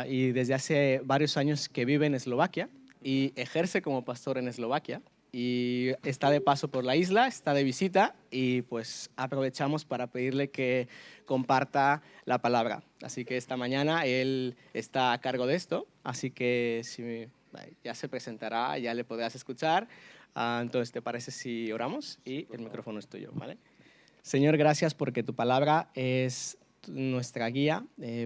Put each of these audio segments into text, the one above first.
y desde hace varios años que vive en Eslovaquia y ejerce como pastor en Eslovaquia. Y está de paso por la isla, está de visita y pues aprovechamos para pedirle que comparta la palabra. Así que esta mañana él está a cargo de esto, así que ya se presentará, ya le podrás escuchar. Entonces, ¿te parece si oramos? Y el micrófono es tuyo, ¿vale? Señor, gracias porque tu palabra es nuestra guía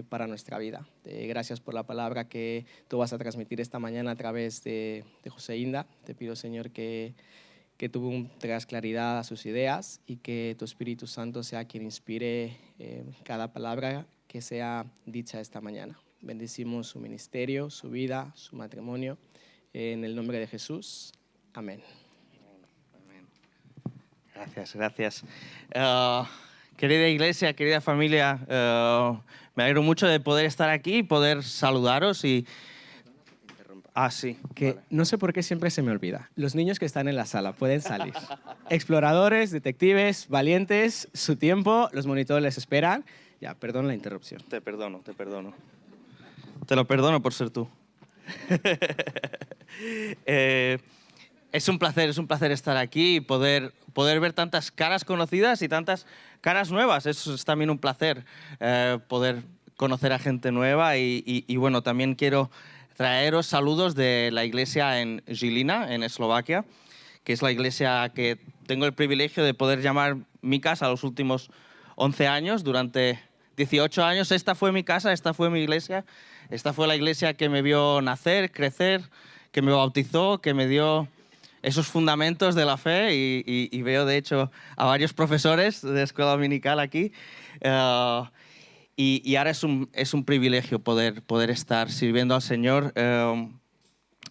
para nuestra vida. Gracias por la palabra que tú vas a transmitir esta mañana a través de José Inda. Te pido, Señor, que tú traigas claridad a sus ideas y que tu Espíritu Santo sea quien inspire cada palabra que sea dicha esta mañana. Bendecimos su ministerio, su vida, su matrimonio. En el nombre de Jesús. Amén. Gracias, gracias. Querida iglesia, querida familia, me alegro mucho de poder estar aquí y poder saludaros y... sí. Que vale. No sé por qué siempre se me olvida. Los niños que están en la sala pueden salir. Exploradores, detectives, valientes, su tiempo, los monitores les esperan. Ya, perdón la interrupción. Te perdono, te perdono. Te lo perdono por ser tú. Es un placer estar aquí y poder ver tantas caras conocidas y tantas caras nuevas. Eso es también un placer, poder conocer a gente nueva y bueno, también quiero traeros saludos de la iglesia en Žilina, en Eslovaquia, que es la iglesia que tengo el privilegio de poder llamar mi casa los últimos 11 años. Durante 18 años esta fue mi casa, esta fue mi iglesia, esta fue la iglesia que me vio nacer, crecer, que me bautizó, que me dio esos fundamentos de la fe y veo, de hecho, a varios profesores de escuela dominical aquí. Y ahora es un privilegio poder estar sirviendo al Señor en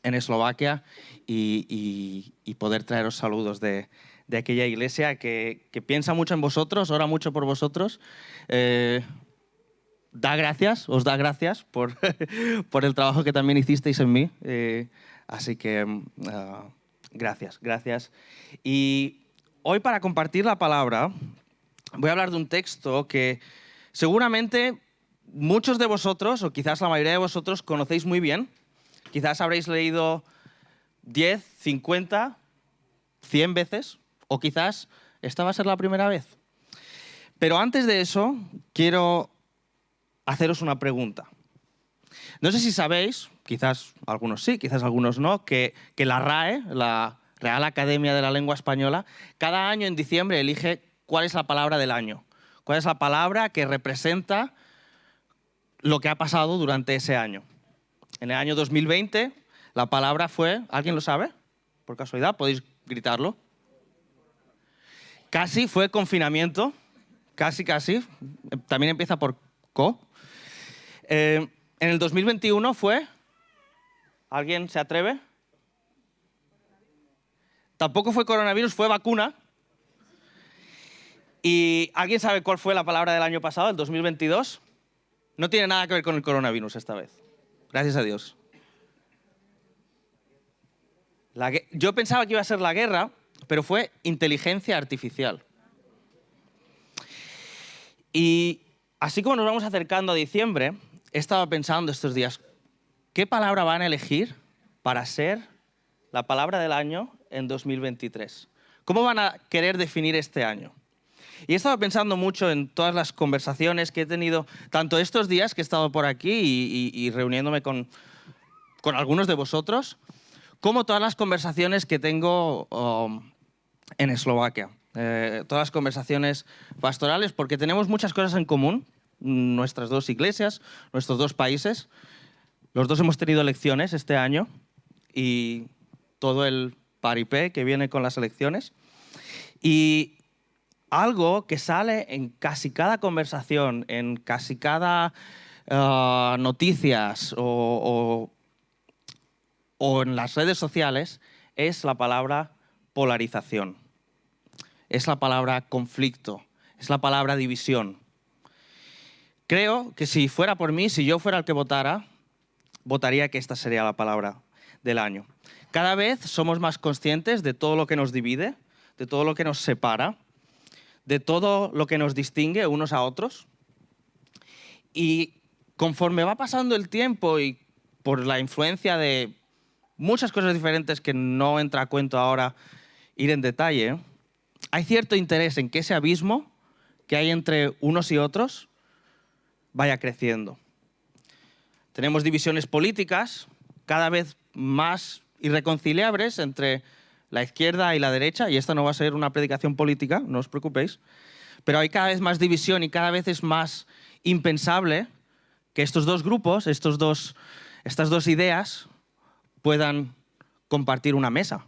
Eslovaquia y poder traeros saludos de aquella iglesia que piensa mucho en vosotros, ora mucho por vosotros. Os da gracias por, por el trabajo que también hicisteis en mí. Así que... Gracias. Y hoy, para compartir la palabra, voy a hablar de un texto que seguramente muchos de vosotros, o quizás la mayoría de vosotros, conocéis muy bien. Quizás habréis leído 10, 50, 100 veces, o quizás esta va a ser la primera vez. Pero antes de eso, quiero haceros una pregunta. No sé si sabéis, quizás algunos sí, quizás algunos no, que la RAE, la Real Academia de la Lengua Española, cada año en diciembre elige cuál es la palabra del año, cuál es la palabra que representa lo que ha pasado durante ese año. En el año 2020 la palabra fue, ¿alguien lo sabe? Por casualidad, podéis gritarlo. Casi fue confinamiento, casi. También empieza por co. En el 2021 fue... ¿Alguien se atreve? Tampoco fue coronavirus, fue vacuna. ¿Y alguien sabe cuál fue la palabra del año pasado, el 2022? No tiene nada que ver con el coronavirus esta vez. Gracias a Dios. Yo pensaba que iba a ser la guerra, pero fue inteligencia artificial. Y así como nos vamos acercando a diciembre, he estado pensando estos días, ¿qué palabra van a elegir para ser la palabra del año en 2023? ¿Cómo van a querer definir este año? Y he estado pensando mucho en todas las conversaciones que he tenido, tanto estos días que he estado por aquí y reuniéndome con algunos de vosotros, como todas las conversaciones que tengo en Eslovaquia. Todas las conversaciones pastorales, porque tenemos muchas cosas en común, nuestras dos iglesias, nuestros dos países. Los dos hemos tenido elecciones este año y todo el paripé que viene con las elecciones. Y algo que sale en casi cada conversación, en casi cada noticias o en las redes sociales, es la palabra polarización. Es la palabra conflicto, es la palabra división. Creo que si fuera por mí, si yo fuera el que votaría que esta sería la palabra del año. Cada vez somos más conscientes de todo lo que nos divide, de todo lo que nos separa, de todo lo que nos distingue unos a otros. Y conforme va pasando el tiempo y por la influencia de muchas cosas diferentes que no entra a cuento ahora ir en detalle, hay cierto interés en que ese abismo que hay entre unos y otros vaya creciendo. Tenemos divisiones políticas cada vez más irreconciliables entre la izquierda y la derecha, y esta no va a ser una predicación política, no os preocupéis, pero hay cada vez más división y cada vez es más impensable que estos dos grupos, estas dos ideas, puedan compartir una mesa.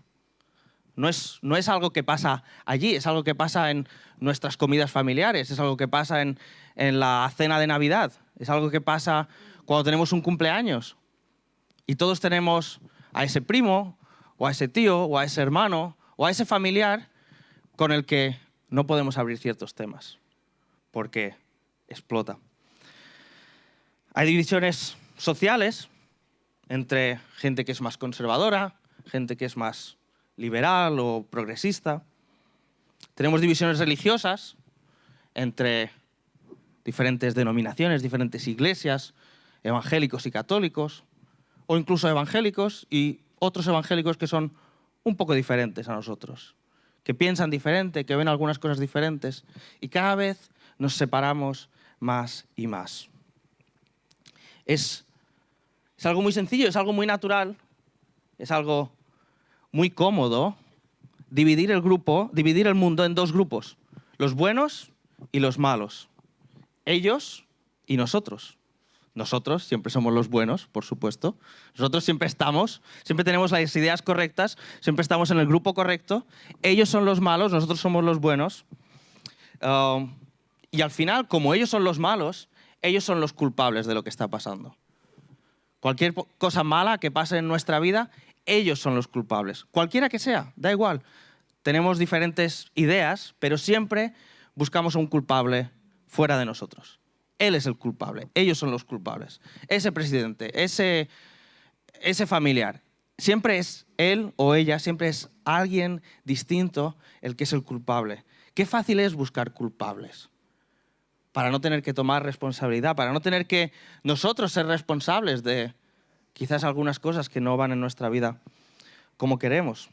No es algo que pasa allí, es algo que pasa en nuestras comidas familiares, es algo que pasa en la cena de Navidad, es algo que pasa cuando tenemos un cumpleaños. Y todos tenemos a ese primo, o a ese tío, o a ese hermano, o a ese familiar con el que no podemos abrir ciertos temas, porque explota. Hay divisiones sociales entre gente que es más conservadora, gente que es más liberal o progresista. Tenemos divisiones religiosas entre diferentes denominaciones, diferentes iglesias, evangélicos y católicos, o incluso evangélicos y otros evangélicos que son un poco diferentes a nosotros, que piensan diferente, que ven algunas cosas diferentes, y cada vez nos separamos más y más. Es algo muy sencillo, es algo muy natural, es algo muy cómodo dividir el mundo en dos grupos, los buenos y los malos, ellos y nosotros. Nosotros siempre somos los buenos, por supuesto. Nosotros siempre tenemos las ideas correctas, siempre estamos en el grupo correcto. Ellos son los malos, nosotros somos los buenos. Y al final, como ellos son los malos, ellos son los culpables de lo que está pasando. Cualquier cosa mala que pase en nuestra vida, ellos son los culpables. Cualquiera que sea, da igual. Tenemos diferentes ideas, pero siempre buscamos a un culpable fuera de nosotros. Él es el culpable, ellos son los culpables. Ese presidente, ese familiar, siempre es él o ella, siempre es alguien distinto el que es el culpable. Qué fácil es buscar culpables para no tener que tomar responsabilidad, para no tener que nosotros ser responsables de quizás algunas cosas que no van en nuestra vida como queremos.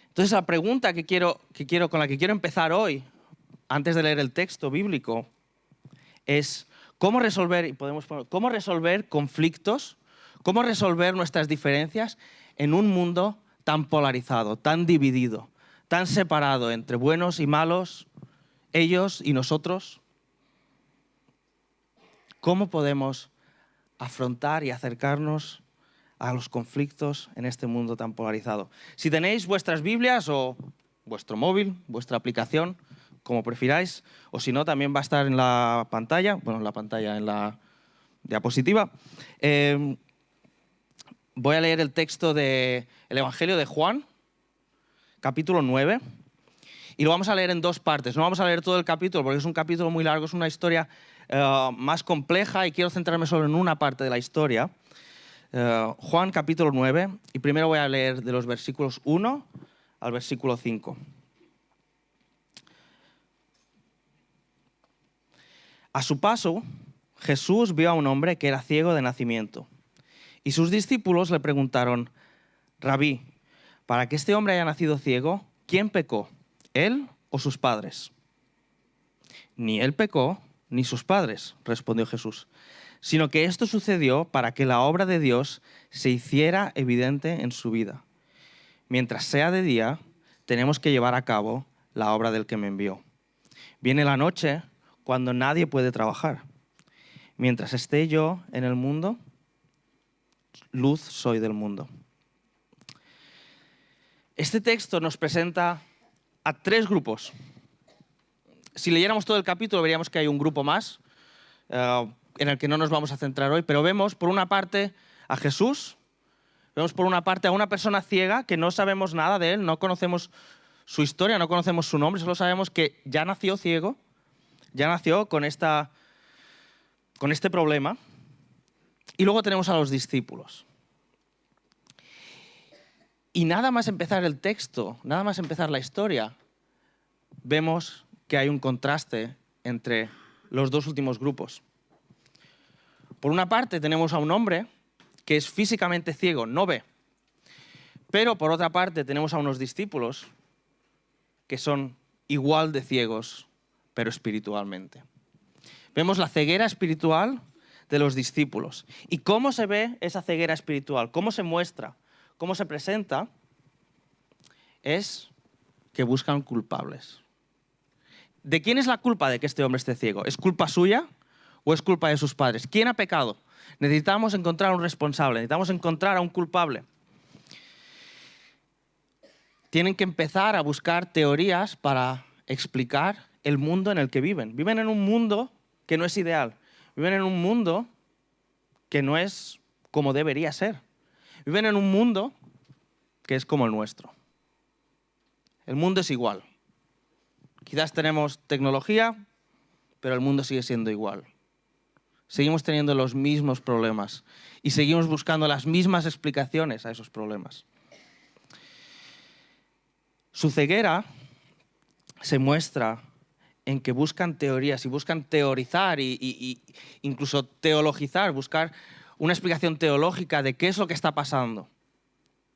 Entonces la pregunta con la que quiero empezar hoy, antes de leer el texto bíblico, es cómo resolver conflictos, cómo resolver nuestras diferencias en un mundo tan polarizado, tan dividido, tan separado entre buenos y malos, ellos y nosotros. ¿Cómo podemos afrontar y acercarnos a los conflictos en este mundo tan polarizado? Si tenéis vuestras Biblias o vuestro móvil, vuestra aplicación, como prefiráis, o si no, también va a estar en la pantalla, en la diapositiva. Voy a leer el texto del Evangelio de Juan, capítulo 9, y lo vamos a leer en dos partes. No vamos a leer todo el capítulo porque es un capítulo muy largo, es una historia más compleja y quiero centrarme solo en una parte de la historia. Juan, capítulo 9, y primero voy a leer de los versículos 1 al versículo 5. A su paso, Jesús vio a un hombre que era ciego de nacimiento. Y sus discípulos le preguntaron: Rabí, para que este hombre haya nacido ciego, ¿quién pecó, él o sus padres? Ni él pecó, ni sus padres, respondió Jesús, sino que esto sucedió para que la obra de Dios se hiciera evidente en su vida. Mientras sea de día, tenemos que llevar a cabo la obra del que me envió. Viene la noche cuando nadie puede trabajar. Mientras esté yo en el mundo, luz soy del mundo. Este texto nos presenta a tres grupos. Si leyéramos todo el capítulo veríamos que hay un grupo más en el que no nos vamos a centrar hoy, pero vemos por una parte a Jesús, vemos por una parte a una persona ciega que no sabemos nada de él, no conocemos su historia, no conocemos su nombre, solo sabemos que ya nació ciego, ya nació con este problema. Y luego tenemos a los discípulos. Y nada más empezar el texto, nada más empezar la historia, vemos que hay un contraste entre los dos últimos grupos. Por una parte tenemos a un hombre que es físicamente ciego, no ve. Pero por otra parte tenemos a unos discípulos que son igual de ciegos, pero espiritualmente. Vemos la ceguera espiritual de los discípulos. ¿Y cómo se ve esa ceguera espiritual? ¿Cómo se muestra? ¿Cómo se presenta? Es que buscan culpables. ¿De quién es la culpa de que este hombre esté ciego? ¿Es culpa suya o es culpa de sus padres? ¿Quién ha pecado? Necesitamos encontrar a un responsable, necesitamos encontrar a un culpable. Tienen que empezar a buscar teorías para explicar el mundo en el que viven. Viven en un mundo que no es ideal. Viven en un mundo que no es como debería ser. Viven en un mundo que es como el nuestro. El mundo es igual. Quizás tenemos tecnología, pero el mundo sigue siendo igual. Seguimos teniendo los mismos problemas y seguimos buscando las mismas explicaciones a esos problemas. Su ceguera se muestra en que buscan teorías y buscan teorizar y incluso teologizar, buscar una explicación teológica de qué es lo que está pasando.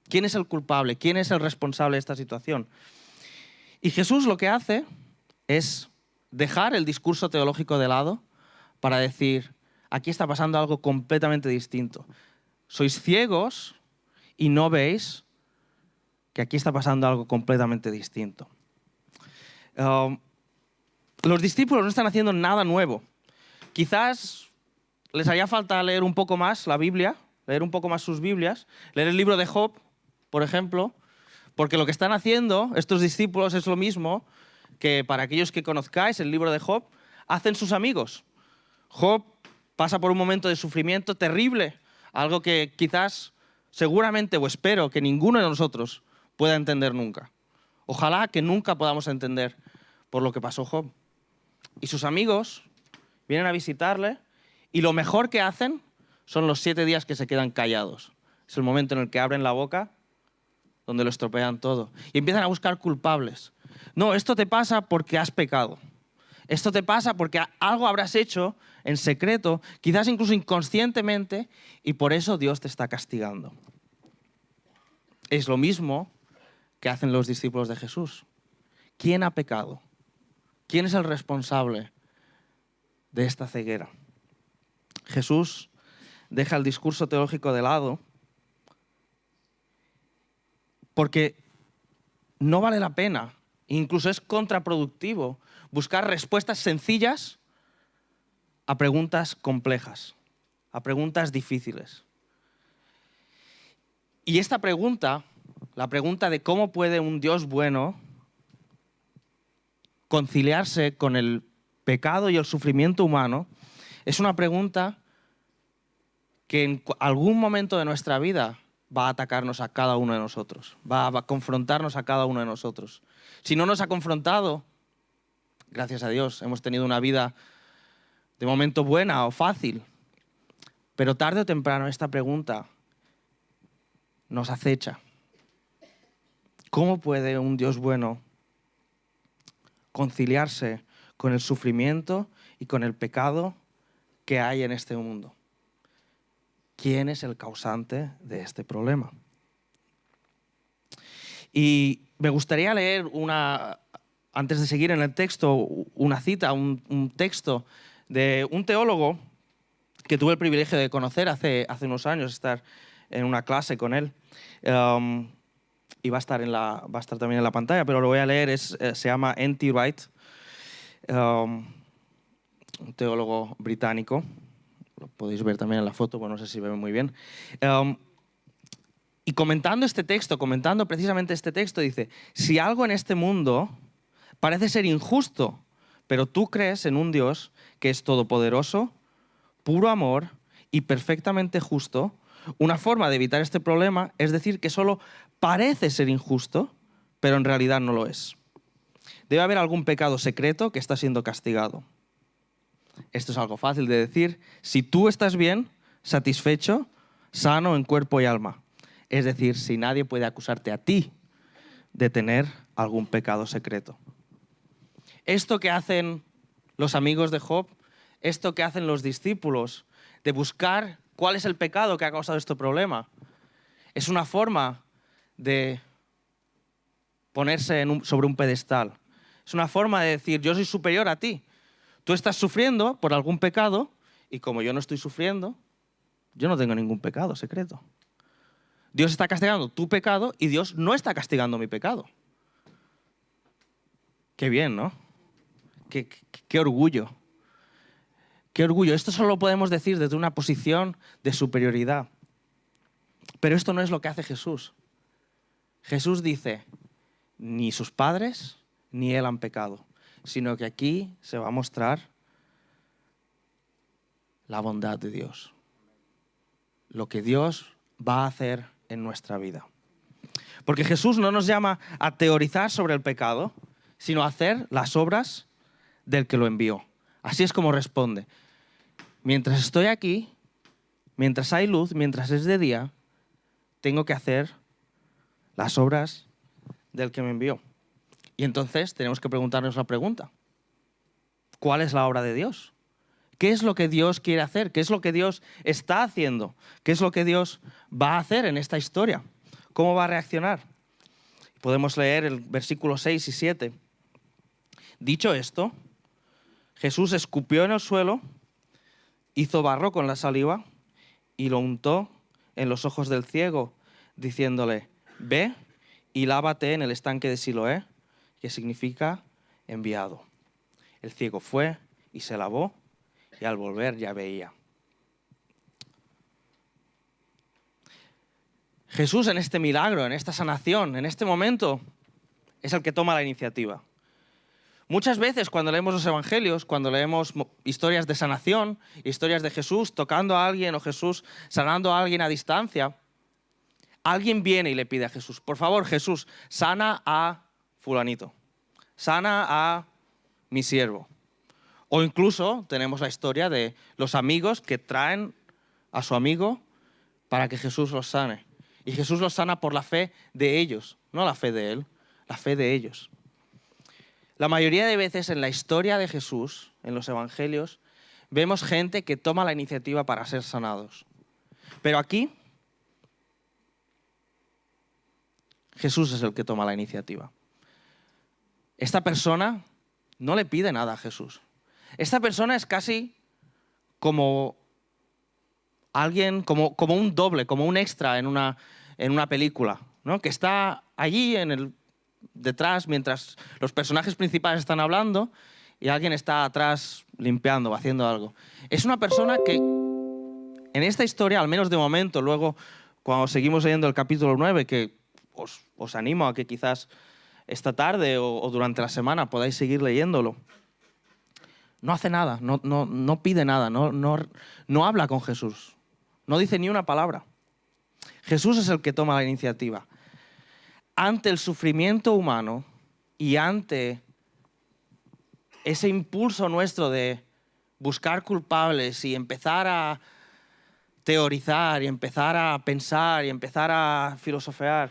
¿Quién es el culpable? ¿Quién es el responsable de esta situación? Y Jesús lo que hace es dejar el discurso teológico de lado para decir, aquí está pasando algo completamente distinto. Sois ciegos y no veis que aquí está pasando algo completamente distinto. Los discípulos no están haciendo nada nuevo. Quizás les haría falta leer un poco más la Biblia, leer un poco más sus Biblias, leer el libro de Job, por ejemplo, porque lo que están haciendo estos discípulos es lo mismo que para aquellos que conozcáis el libro de Job, hacen sus amigos. Job pasa por un momento de sufrimiento terrible, algo que quizás, seguramente o espero que ninguno de nosotros pueda entender nunca. Ojalá que nunca podamos entender por lo que pasó Job. Y sus amigos vienen a visitarle y lo mejor que hacen son los 7 días que se quedan callados. Es el momento en el que abren la boca, donde lo estropean todo. Y empiezan a buscar culpables. No, esto te pasa porque has pecado. Esto te pasa porque algo habrás hecho en secreto, quizás incluso inconscientemente, y por eso Dios te está castigando. Es lo mismo que hacen los discípulos de Jesús. ¿Quién ha pecado? ¿Quién es el responsable de esta ceguera? Jesús deja el discurso teológico de lado porque no vale la pena, incluso es contraproductivo, buscar respuestas sencillas a preguntas complejas, a preguntas difíciles. Y esta pregunta, la pregunta de cómo puede un Dios bueno conciliarse con el pecado y el sufrimiento humano, es una pregunta que en algún momento de nuestra vida va a atacarnos a cada uno de nosotros, va a confrontarnos a cada uno de nosotros. Si no nos ha confrontado, gracias a Dios, hemos tenido una vida de momento buena o fácil, pero tarde o temprano esta pregunta nos acecha. ¿Cómo puede un Dios bueno conciliarse con el sufrimiento y con el pecado que hay en este mundo? ¿Quién es el causante de este problema? Y me gustaría leer antes de seguir en el texto, una cita, un texto de un teólogo que tuve el privilegio de conocer hace unos años, estar en una clase con él. Y va a estar también en la pantalla, pero lo voy a leer, se llama N.T. Wright, un teólogo británico. Lo podéis ver también en la foto, bueno, no sé si ve muy bien. Y comentando precisamente este texto, dice, si algo en este mundo parece ser injusto, pero tú crees en un Dios que es todopoderoso, puro amor y perfectamente justo, una forma de evitar este problema es decir que solo parece ser injusto, pero en realidad no lo es. Debe haber algún pecado secreto que está siendo castigado. Esto es algo fácil de decir si tú estás bien, satisfecho, sano en cuerpo y alma. Es decir, si nadie puede acusarte a ti de tener algún pecado secreto. Esto que hacen los amigos de Job, esto que hacen los discípulos, de buscar cuál es el pecado que ha causado este problema. Es una forma de ponerse sobre un pedestal. Es una forma de decir, yo soy superior a ti. Tú estás sufriendo por algún pecado y como yo no estoy sufriendo, yo no tengo ningún pecado secreto. Dios está castigando tu pecado y Dios no está castigando mi pecado. Qué bien, ¿no? Qué orgullo. Qué orgullo. Esto solo lo podemos decir desde una posición de superioridad. Pero esto no es lo que hace Jesús. Jesús dice, ni sus padres ni él han pecado, sino que aquí se va a mostrar la bondad de Dios. Lo que Dios va a hacer en nuestra vida. Porque Jesús no nos llama a teorizar sobre el pecado, sino a hacer las obras del que lo envió. Así es como responde. Mientras estoy aquí, mientras hay luz, mientras es de día, tengo que hacer las obras del que me envió. Y entonces tenemos que preguntarnos la pregunta. ¿Cuál es la obra de Dios? ¿Qué es lo que Dios quiere hacer? ¿Qué es lo que Dios está haciendo? ¿Qué es lo que Dios va a hacer en esta historia? ¿Cómo va a reaccionar? Podemos leer el versículo 6 y 7. Dicho esto, Jesús escupió en el suelo, hizo barro con la saliva y lo untó en los ojos del ciego, diciéndole, ve y lávate en el estanque de Siloé, que significa enviado. El ciego fue y se lavó y al volver ya veía. Jesús en este milagro, en esta sanación, en este momento, es el que toma la iniciativa. Muchas veces cuando leemos los evangelios, cuando leemos historias de sanación, historias de Jesús tocando a alguien o Jesús sanando a alguien a distancia, alguien viene y le pide a Jesús, por favor Jesús, sana a fulanito, sana a mi siervo. O incluso tenemos la historia de los amigos que traen a su amigo para que Jesús los sane. Y Jesús los sana por la fe de ellos, no la fe de él, la fe de ellos. La mayoría de veces en la historia de Jesús, en los evangelios, vemos gente que toma la iniciativa para ser sanados. Pero aquí, Jesús es el que toma la iniciativa. Esta persona no le pide nada a Jesús. Esta persona es casi como alguien, como un doble, como un extra en una película, ¿no? Que está allí detrás mientras los personajes principales están hablando y alguien está atrás limpiando o haciendo algo. Es una persona que en esta historia, al menos de momento, luego cuando seguimos leyendo el capítulo 9, que os animo a que quizás esta tarde o durante la semana podáis seguir leyéndolo, no hace nada, no pide nada, no habla con Jesús, no dice ni una palabra. Jesús es el que toma la iniciativa. Ante el sufrimiento humano y ante ese impulso nuestro de buscar culpables y empezar a teorizar y empezar a pensar y empezar a filosofear,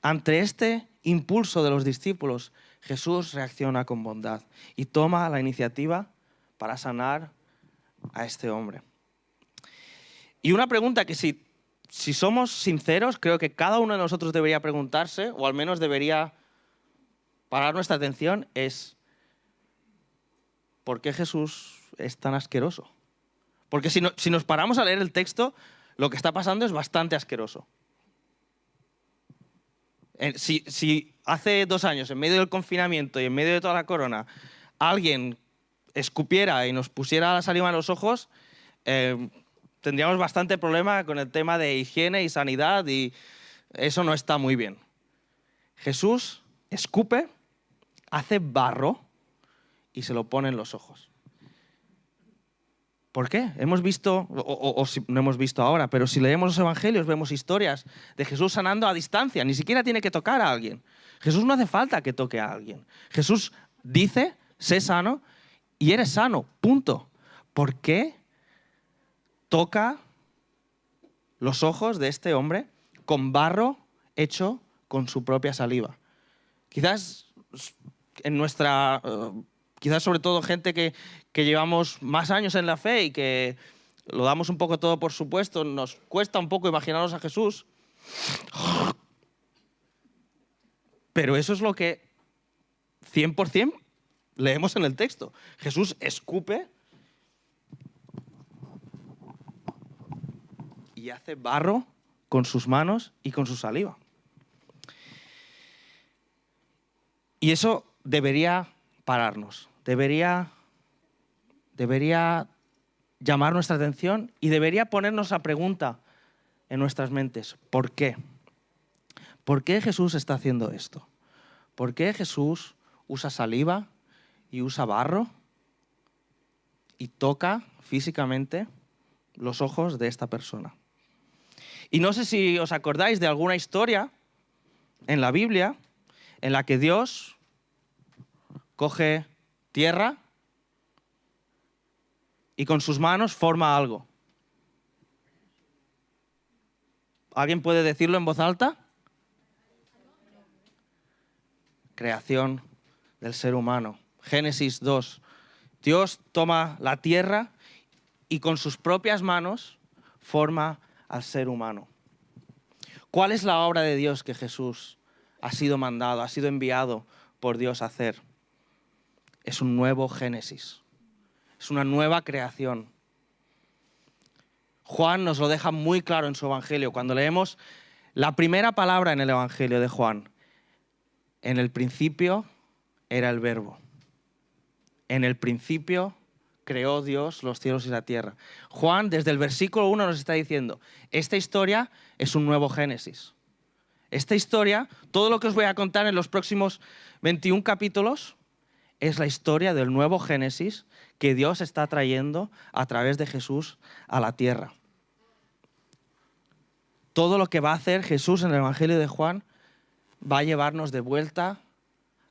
ante este impulso de los discípulos, Jesús reacciona con bondad y toma la iniciativa para sanar a este hombre. Y una pregunta que si somos sinceros, creo que cada uno de nosotros debería preguntarse, o al menos debería parar nuestra atención, es ¿por qué Jesús es tan asqueroso? Porque si nos paramos a leer el texto, lo que está pasando es bastante asqueroso. Si hace 2 años, en medio del confinamiento y en medio de toda la corona, alguien escupiera y nos pusiera la saliva en los ojos, tendríamos bastante problema con el tema de higiene y sanidad y eso no está muy bien. Jesús escupe, hace barro y se lo pone en los ojos. ¿Por qué? Hemos visto, o si no hemos visto ahora, pero si leemos los evangelios vemos historias de Jesús sanando a distancia, ni siquiera tiene que tocar a alguien. Jesús no hace falta que toque a alguien. Jesús dice, sé sano y eres sano, punto. ¿Por qué toca los ojos de este hombre con barro hecho con su propia saliva? Quizás quizás sobre todo gente que llevamos más años en la fe y que lo damos un poco todo por supuesto, nos cuesta un poco imaginarnos a Jesús, pero eso es lo que 100% leemos en el texto. Jesús escupe y hace barro con sus manos y con su saliva. Y eso debería pararnos, debería llamar nuestra atención y debería ponernos la pregunta en nuestras mentes: ¿por qué? ¿Por qué Jesús está haciendo esto? ¿Por qué Jesús usa saliva y usa barro y toca físicamente los ojos de esta persona? Y no sé si os acordáis de alguna historia en la Biblia en la que Dios coge tierra y con sus manos forma algo. ¿Alguien puede decirlo en voz alta? Creación del ser humano. Génesis 2. Dios toma la tierra y con sus propias manos forma al ser humano. ¿Cuál es la obra de Dios que Jesús ha sido mandado, ha sido enviado por Dios a hacer? Es un nuevo Génesis. Es una nueva creación. Juan nos lo deja muy claro en su Evangelio. Cuando leemos la primera palabra en el Evangelio de Juan: en el principio era el Verbo. En el principio creó Dios los cielos y la tierra. Juan, desde el versículo 1, nos está diciendo: esta historia es un nuevo Génesis. Esta historia, todo lo que os voy a contar en los próximos 21 capítulos, es la historia del nuevo Génesis que Dios está trayendo a través de Jesús a la tierra. Todo lo que va a hacer Jesús en el Evangelio de Juan va a llevarnos de vuelta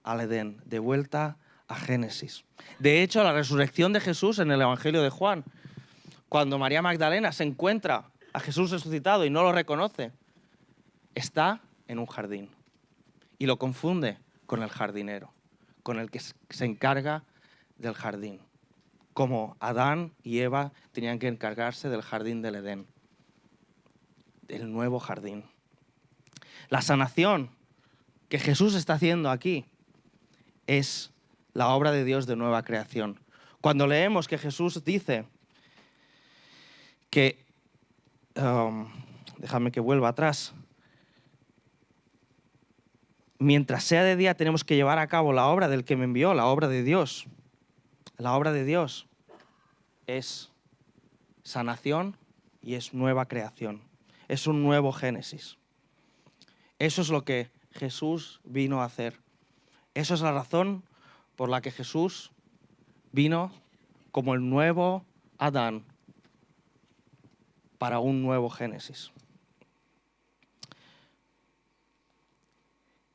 al Edén, de vuelta a Génesis. De hecho, la resurrección de Jesús en el Evangelio de Juan, cuando María Magdalena se encuentra a Jesús resucitado y no lo reconoce, está en un jardín y lo confunde con el jardinero, con el que se encarga del jardín, como Adán y Eva tenían que encargarse del jardín del Edén, del nuevo jardín. La sanación que Jesús está haciendo aquí es la obra de Dios de nueva creación. Cuando leemos que Jesús dice que, déjame que vuelva atrás, mientras sea de día tenemos que llevar a cabo la obra del que me envió, la obra de Dios. La obra de Dios es sanación y es nueva creación. Es un nuevo Génesis. Eso es lo que Jesús vino a hacer. Eso es la razón por la que Jesús vino como el nuevo Adán para un nuevo Génesis.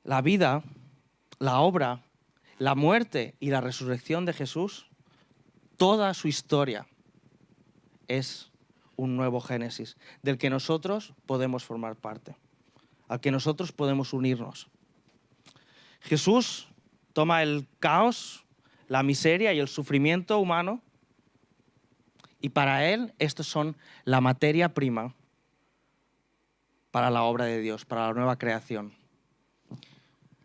La vida, la obra, la muerte y la resurrección de Jesús, toda su historia es un nuevo Génesis del que nosotros podemos formar parte, al que nosotros podemos unirnos. Jesús toma el caos, la miseria y el sufrimiento humano y para él estos son la materia prima para la obra de Dios, para la nueva creación.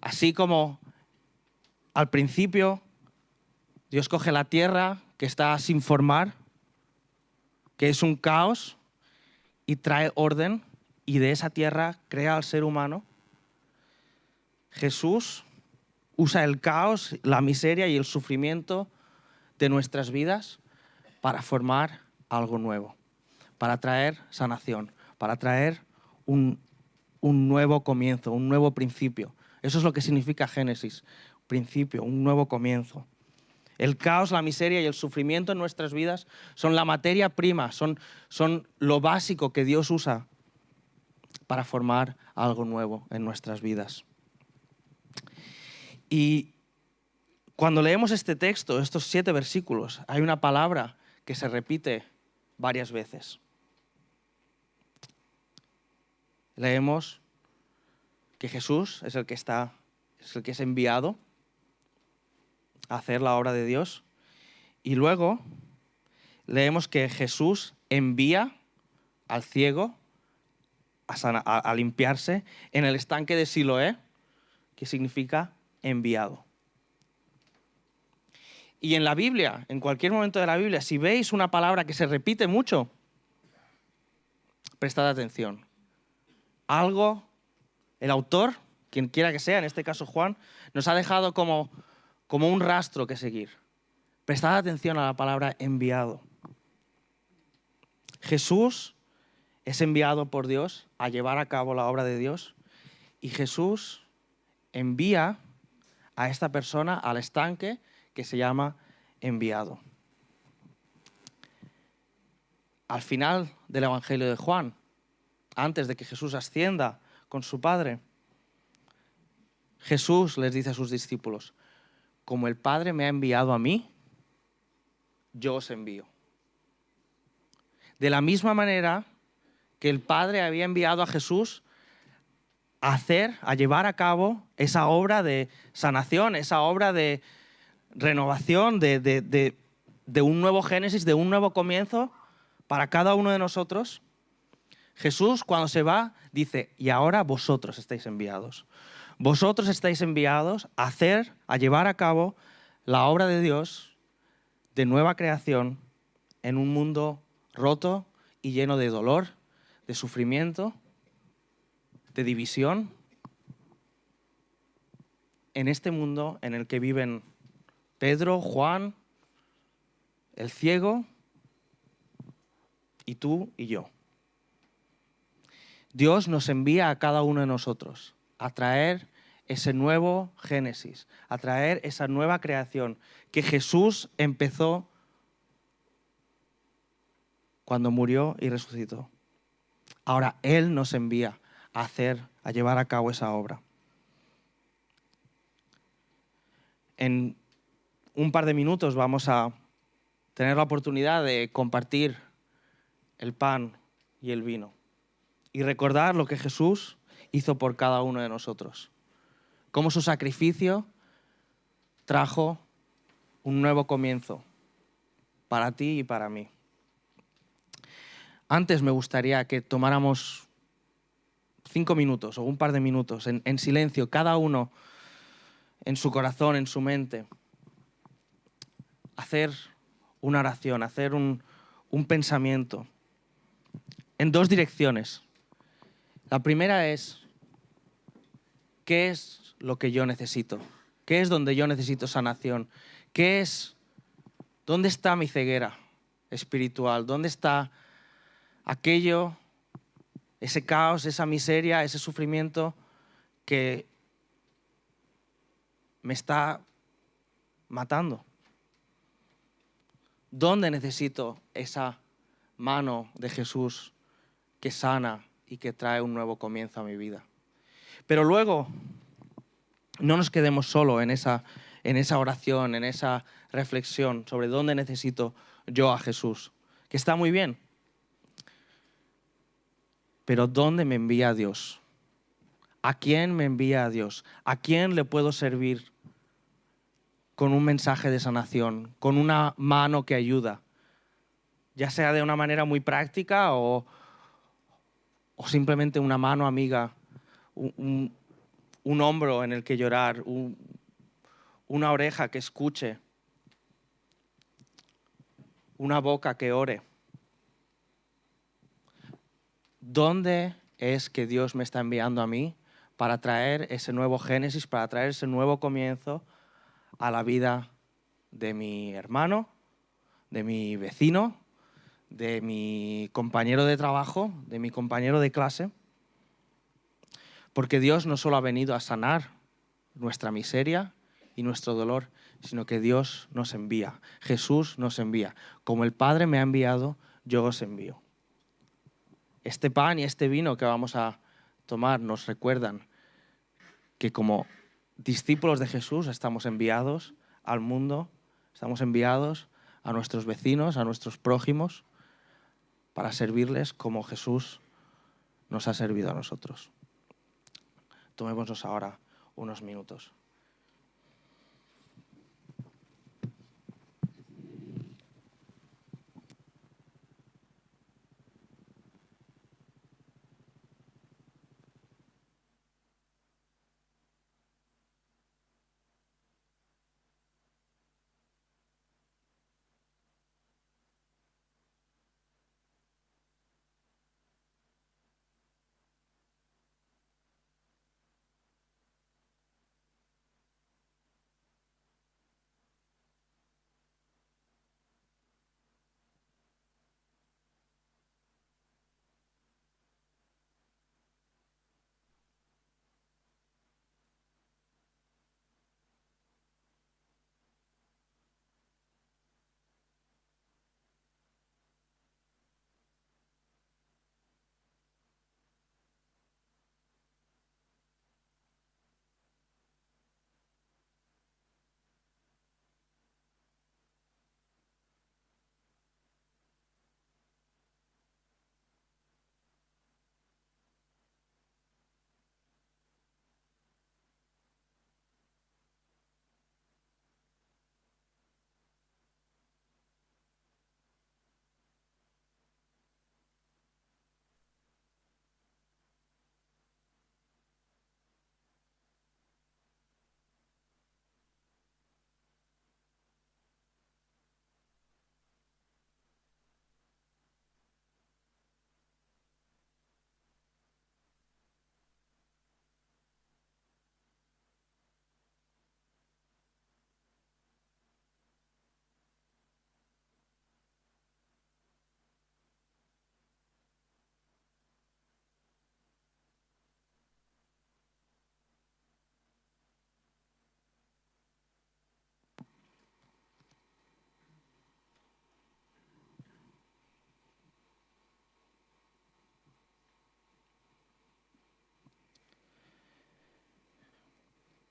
Así como al principio Dios coge la tierra que está sin formar, que es un caos, y trae orden, y de esa tierra crea al ser humano, Jesús usa el caos, la miseria y el sufrimiento de nuestras vidas para formar algo nuevo, para traer sanación, para traer un nuevo comienzo, un nuevo principio. Eso es lo que significa Génesis, principio, un nuevo comienzo. El caos, la miseria y el sufrimiento en nuestras vidas son la materia prima, son lo básico que Dios usa para formar algo nuevo en nuestras vidas. Y cuando leemos este texto, estos 7 versículos, hay una palabra que se repite varias veces. Leemos que Jesús es el que es enviado a hacer la obra de Dios. Y luego leemos que Jesús envía al ciego a limpiarse en el estanque de Siloé, que significa enviado. Y en la Biblia, en cualquier momento de la Biblia, si veis una palabra que se repite mucho, prestad atención. Algo, el autor, quien quiera que sea, en este caso Juan, nos ha dejado como un rastro que seguir. Prestad atención a la palabra enviado. Jesús es enviado por Dios a llevar a cabo la obra de Dios y Jesús envía a esta persona al estanque que se llama enviado. Al final del Evangelio de Juan, antes de que Jesús ascienda con su Padre, Jesús les dice a sus discípulos: como el Padre me ha enviado a mí, yo os envío. De la misma manera que el Padre había enviado a Jesús a llevar a cabo esa obra de sanación, esa obra de renovación, de un nuevo génesis, de un nuevo comienzo para cada uno de nosotros. Jesús, cuando se va, dice: y ahora vosotros estáis enviados. Vosotros estáis enviados a llevar a cabo la obra de Dios de nueva creación en un mundo roto y lleno de dolor, de sufrimiento, de división. En este mundo en el que viven Pedro, Juan, el ciego y tú y yo. Dios nos envía a cada uno de nosotros a traer ese nuevo génesis, a traer esa nueva creación que Jesús empezó cuando murió y resucitó. Ahora Él nos envía a llevar a cabo esa obra. En un par de minutos vamos a tener la oportunidad de compartir el pan y el vino y recordar lo que Jesús hizo por cada uno de nosotros. Cómo su sacrificio trajo un nuevo comienzo para ti y para mí. Antes me gustaría que tomáramos 5 minutos o un par de minutos en silencio, cada uno en su corazón, en su mente, hacer una oración, hacer un pensamiento en 2 direcciones. La primera es: ¿qué es lo que yo necesito? ¿Qué es donde yo necesito sanación? ¿Dónde está mi ceguera espiritual? ¿Dónde está aquello, ese caos, esa miseria, ese sufrimiento que me está matando? ¿Dónde necesito esa mano de Jesús que sana y que trae un nuevo comienzo a mi vida? Pero luego, no nos quedemos solo en esa oración, en esa reflexión sobre dónde necesito yo a Jesús, que está muy bien. Pero ¿dónde me envía Dios? ¿A quién me envía Dios? ¿A quién le puedo servir con un mensaje de sanación, con una mano que ayuda? Ya sea de una manera muy práctica o simplemente una mano amiga, un hombro en el que llorar, una oreja que escuche, una boca que ore. ¿Dónde es que Dios me está enviando a mí para traer ese nuevo génesis, para traer ese nuevo comienzo a la vida de mi hermano, de mi vecino, de mi compañero de trabajo, de mi compañero de clase? Porque Dios no solo ha venido a sanar nuestra miseria y nuestro dolor, sino que Dios nos envía, Jesús nos envía. Como el Padre me ha enviado, yo os envío. Este pan y este vino que vamos a tomar nos recuerdan que como discípulos de Jesús estamos enviados al mundo, estamos enviados a nuestros vecinos, a nuestros prójimos, para servirles como Jesús nos ha servido a nosotros. Tomémonos ahora unos minutos.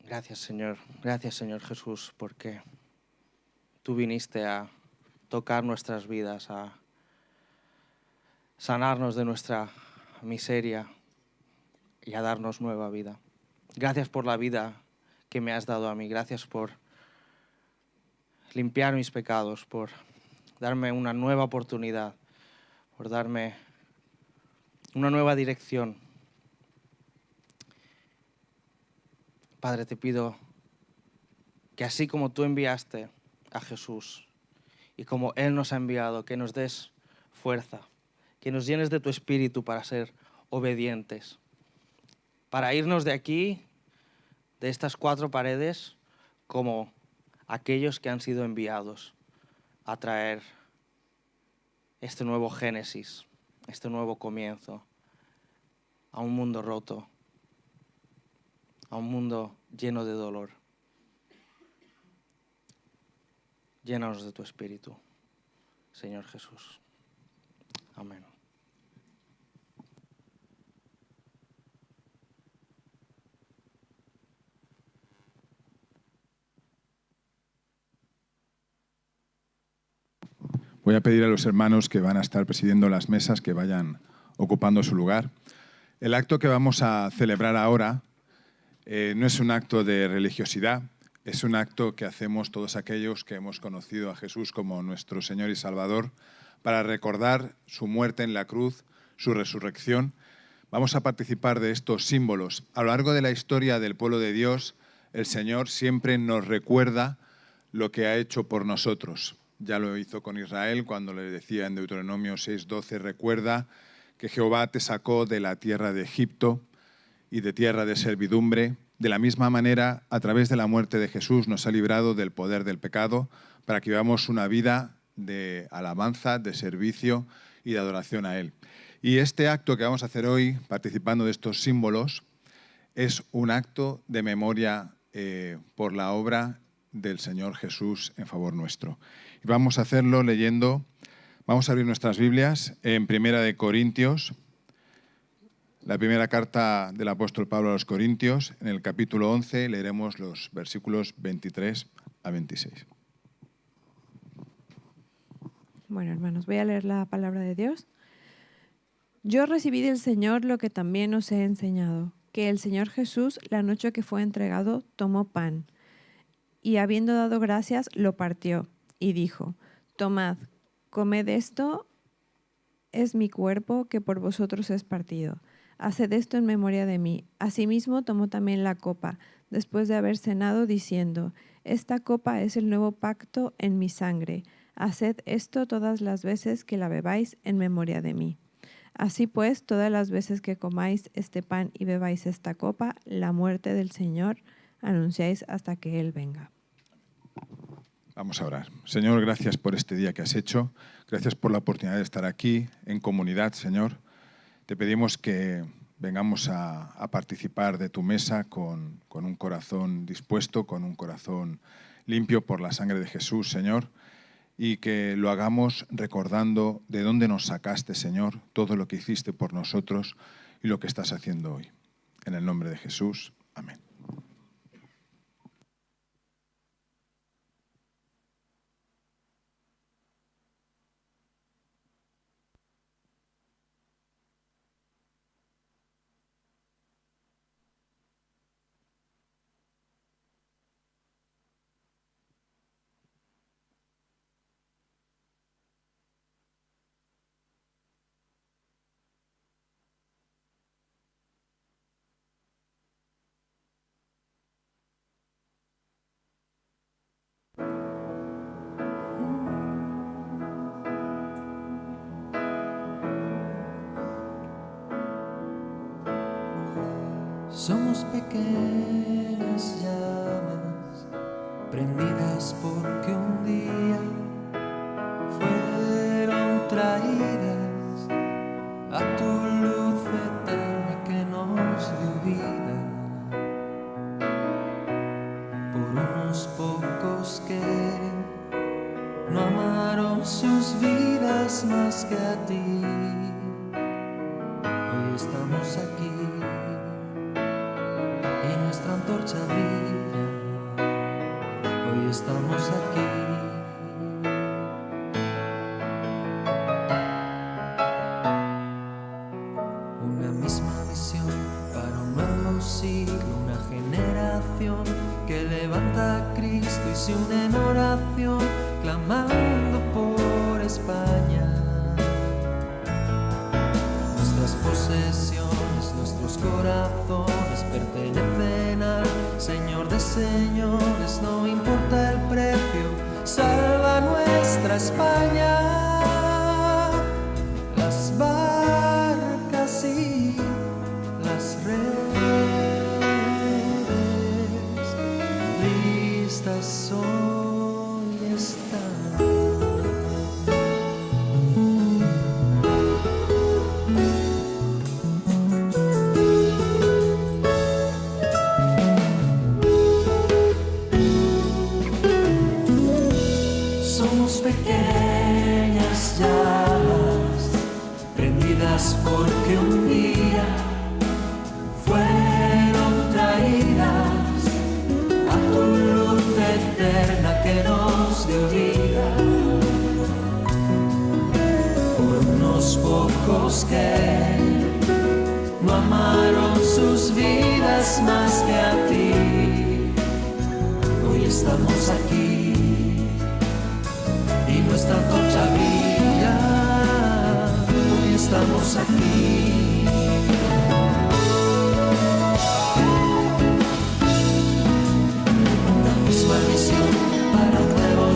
Gracias, Señor. Gracias, Señor Jesús, porque tú viniste a tocar nuestras vidas, a sanarnos de nuestra miseria y a darnos nueva vida. Gracias por la vida que me has dado a mí. Gracias por limpiar mis pecados, por darme una nueva oportunidad, por darme una nueva dirección. Padre, te pido que así como tú enviaste a Jesús y como Él nos ha enviado, que nos des fuerza, que nos llenes de tu espíritu para ser obedientes, para irnos de aquí, de estas 4 paredes, como aquellos que han sido enviados a traer este nuevo Génesis, este nuevo comienzo a un mundo roto, a un mundo lleno de dolor. Llénanos de tu espíritu, Señor Jesús. Amén. Voy a pedir a los hermanos que van a estar presidiendo las mesas que vayan ocupando su lugar. El acto que vamos a celebrar ahora no es un acto de religiosidad, es un acto que hacemos todos aquellos que hemos conocido a Jesús como nuestro Señor y Salvador para recordar su muerte en la cruz, su resurrección. Vamos a participar de estos símbolos. A lo largo de la historia del pueblo de Dios, el Señor siempre nos recuerda lo que ha hecho por nosotros. Ya lo hizo con Israel cuando le decía en Deuteronomio 6:12, recuerda que Jehová te sacó de la tierra de Egipto y de tierra de servidumbre. De la misma manera, a través de la muerte de Jesús nos ha librado del poder del pecado para que vivamos una vida de alabanza, de servicio y de adoración a Él. Y este acto que vamos a hacer hoy, participando de estos símbolos, es un acto de memoria por la obra del Señor Jesús en favor nuestro. Y vamos a hacerlo leyendo, vamos a abrir nuestras Biblias en Primera de Corintios, la primera carta del apóstol Pablo a los Corintios, en el capítulo 11, leeremos los versículos 23 a 26. Bueno, hermanos, voy a leer la palabra de Dios. Yo recibí del Señor lo que también os he enseñado, que el Señor Jesús, la noche que fue entregado, tomó pan, y habiendo dado gracias, lo partió, y dijo, tomad, comed esto, es mi cuerpo que por vosotros es partido. Haced esto en memoria de mí. Asimismo tomó también la copa, después de haber cenado, diciendo, esta copa es el nuevo pacto en mi sangre. Haced esto todas las veces que la bebáis en memoria de mí. Así pues, todas las veces que comáis este pan y bebáis esta copa, la muerte del Señor anunciáis hasta que Él venga. Vamos a orar. Señor, gracias por este día que has hecho. Gracias por la oportunidad de estar aquí en comunidad, Señor. Te pedimos que vengamos a participar de tu mesa con un corazón dispuesto, con un corazón limpio por la sangre de Jesús, Señor, y que lo hagamos recordando de dónde nos sacaste, Señor, todo lo que hiciste por nosotros y lo que estás haciendo hoy. En el nombre de Jesús. Amén. Somos pequeñas llamas prendidas porque un día fueron traídas a tu luz eterna que nos dio vida por unos pocos que no amaron sus vidas más que a ti. Hoy estamos aquí y nuestra antorcha brilla estamos aquí. Una misma visión para un nuevo siglo, una generación que levanta a Cristo y se une en oración, clamando por España. Nuestras posesiones, nuestros corazones pertenecen al Señor de señores, no importa el precio, salva nuestra España. Las barcas y las redes listas hoy están. Somos pequeñas llamas prendidas porque un día fueron traídas a tu luz eterna que nos dio vida por unos pocos que no amaron sus vidas más que a ti. Hoy estamos aquí y nuestra antorcha brilla. Hoy estamos aquí